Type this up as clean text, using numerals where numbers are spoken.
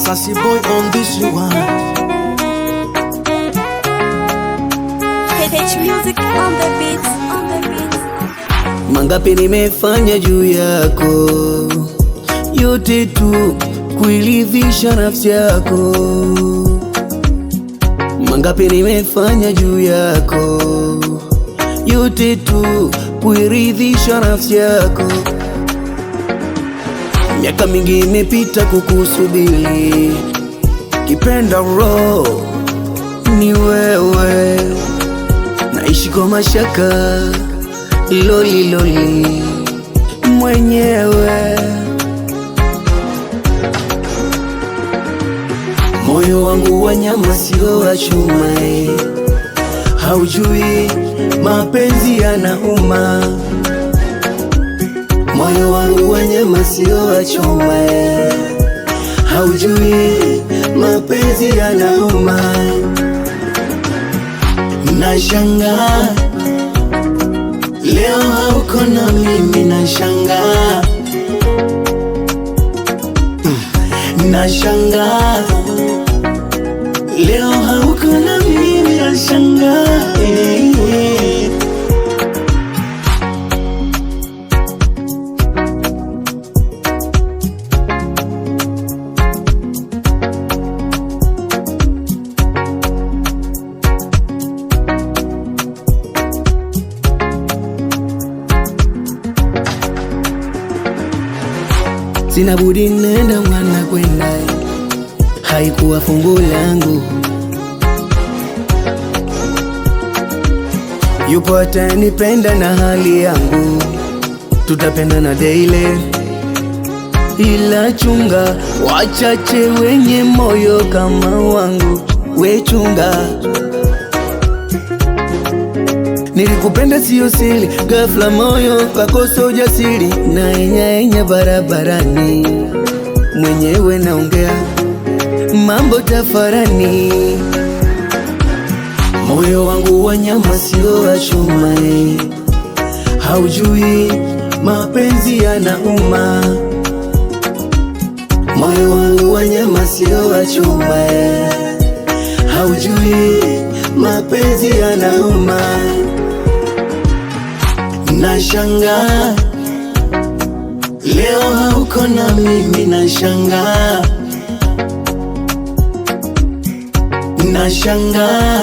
Sassy boy on this one. H music on the beats, on the beats. Mangapi nimefanya juu yako, yote tu kuiridhisha nafsi yako. Mangapi nimefanya juu yako, yote tu kuiridhisha nafsi yako. Miaka mingi imepita kukusubiri, kipenda roho ni wewe. Naishi kwa mashaka, loli loli mwenyewe. Moyo wangu wa nyama sio wa chuma, haujui mapenzi yanauma. Moyo wangu wa nyama sio wa chuma, haujui mapenzi yanauma. Nashangaa leo hauko na mimi, nashangaa. Nashangaa leo hauko na mimi, nashangaa. Sina budi nenda mwana kwenda, haikuwa fungu langu. Yupo atanipenda na hali yangu, tutapendana daily. Ila chunga wachache wenye moyo kama wangu, we chunga. Nilikupenda sio siri, ghafla moyo kakosa ujasiri. Na enya barabarani, mwenyewe naongea mambo tafarani. Moyo wangu wa nyama sio wa chuma, haujui mapenzi yanauma. Moyo wangu wa nyama sio wa chuma, haujui mapenzi yanauma. Nashangaa leo hauko na mimi, nashangaa. Nashangaa